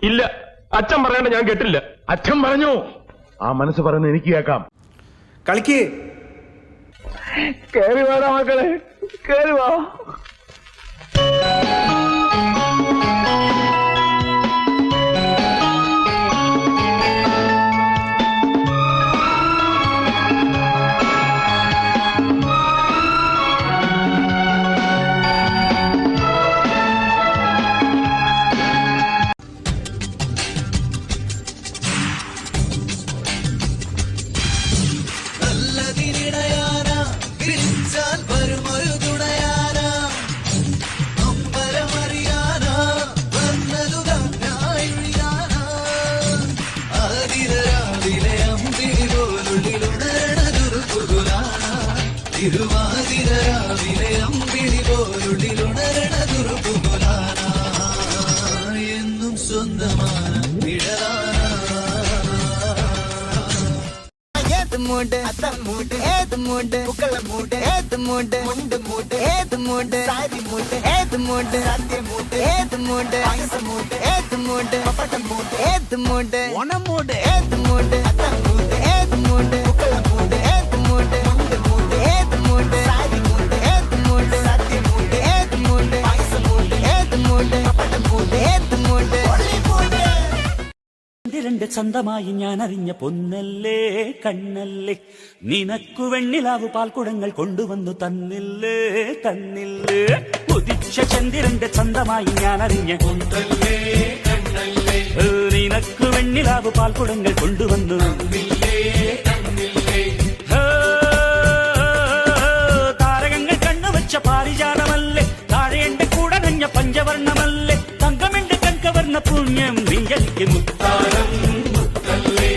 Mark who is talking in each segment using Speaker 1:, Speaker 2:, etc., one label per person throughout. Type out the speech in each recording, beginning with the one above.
Speaker 1: ഇല്ല, അച്ഛൻ പറയണ്ട, ഞാൻ കേട്ടില്ല.
Speaker 2: അച്ഛൻ പറഞ്ഞു, ആ മനസ്സ് പറയുന്നത് എനിക്ക് കേൾക്കാം.
Speaker 3: കളിക്ക്.
Speaker 1: കേറി വാടാ മക്കളെ, കേറി വാ.
Speaker 4: തിരുവാതിരാവിലെ അമ്പിളി പോലുള്ളിലുണരണ ദുർബുലാന എന്നും സ്വന്തമാണ് മൂട് മൂട് ഏത് മൂട് പുക്കള മൂട് ഏത് മൂട് മുണ്ട് മൂട് ഏത് മൂട് സാരി മൂട് ഏത് മൂട് സദ്യ മൂട് ഏത് മൂട് പായസ മൂട് ഏത് മൂട് പപ്പടം മൂട് ഏത് മൂട് ഓണം മൂട് ഏത് മൂട് അത്തം മൂട് ഏത് മൂട് പുക്കള മൂട് ഏത് മൂട് മുണ്ട് മൂട് ഏത് മൂട് സാരി മൂട് ഏത് മൂട് സദ്യ മൂട് ഏത് മൂട് പായസ മൂട് ഏത് മൂട് പപ്പടം മൂട് ഏത് മൂട്
Speaker 5: രണ്ട് ചന്തമായി ഞാൻ അറിഞ്ഞ പൊന്നല്ലേ കണ്ണല്ലേ, നിനക്കു വെണ്ണിലാവു പാൽക്കുടങ്ങൾ കൊണ്ടുവന്നു തന്നില്ലേ തന്നില്ലേ. ഉദിച്ച ചന്ദ്രന്റെ ചന്തമായി ഞാൻ അറിഞ്ഞ പൊന്നല്ലേ കണ്ണല്ലേ, നിനക്കു വെണ്ണിലാവു പാൽക്കുടങ്ങൾ കൊണ്ടുവന്നു തന്നില്ലേ തന്നില്ലേ. താരകങ്ങൾ കണ്ണുവച്ച പാരിജാതമല്ലേ, താഴെ എന്റെ കൂടെ നഞ്ഞ പഞ്ചവർണ്ണമല്ലേ, തങ്കമെന്റെ കൺകവർണ്ണ പുണ്യം നീയലിക്ക് മുത്താരം മുത്തല്ലേ,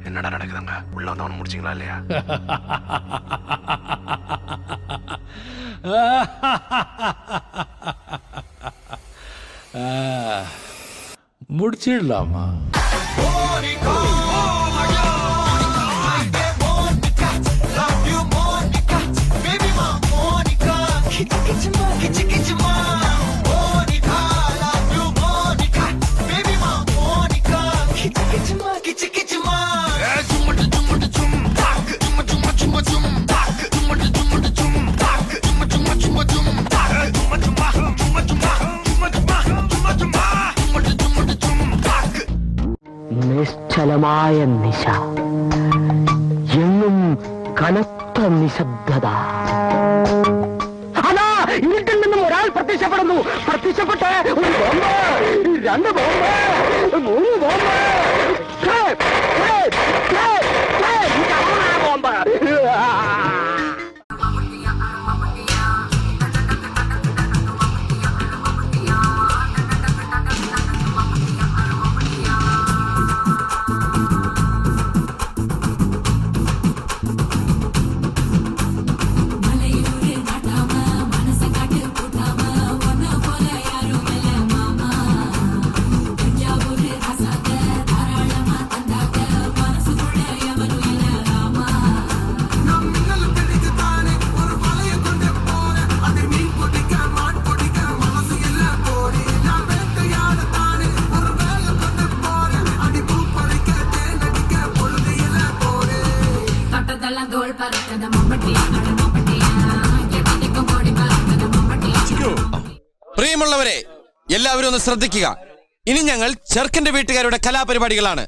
Speaker 2: என்னடா நடக்குதுங்க? உள்ள வந்தவன முடிச்சிங்களா இல்லையா?
Speaker 6: முடிச்சிடலாமா?
Speaker 7: നിശ്ചലമായ നിശ, എങ്ങും കനത്ത നിശബ്ദത. അതാ ഇരുട്ടിൽ നിന്നും ഒരാൾ പ്രത്യക്ഷപ്പെടുന്നു. പ്രത്യക്ഷപ്പെട്ട് ഒരു ബോംബ്, 2 ബോംബ്, 3 ബോംബ്, ബോംബ്.
Speaker 8: പ്രിയമുള്ളവരെ, എല്ലാവരും ഒന്ന് ശ്രദ്ധിക്കുക. ഇനി ഞങ്ങൾ ചെറുക്കന്റെ വീട്ടുകാരുടെ കലാപരിപാടികളാണ്.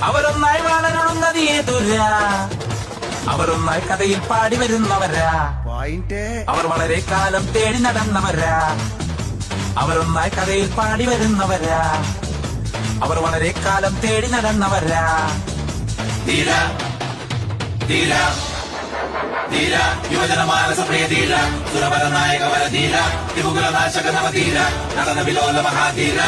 Speaker 4: അവരൊന്നായി വളരണ നദിയെ തുര
Speaker 3: അവർ ഒന്നായി കഥയിൽ പാടി വരുന്നവരാ. അവർ വളരെ കാലം തേടി നടന്നവരാ. അവരൊന്നായി കഥയിൽ പാടി വരുന്നവരാ. അവർ വളരെ കാലം തേടി നടന്നവരാ. ധീര ധീര ധീര യുവജന മാനസ പ്രിയ ധീര സുരവര നായക വര ധീര ത്രിമുകുല നാശക നവധീര നടന വിലോല മഹാധീര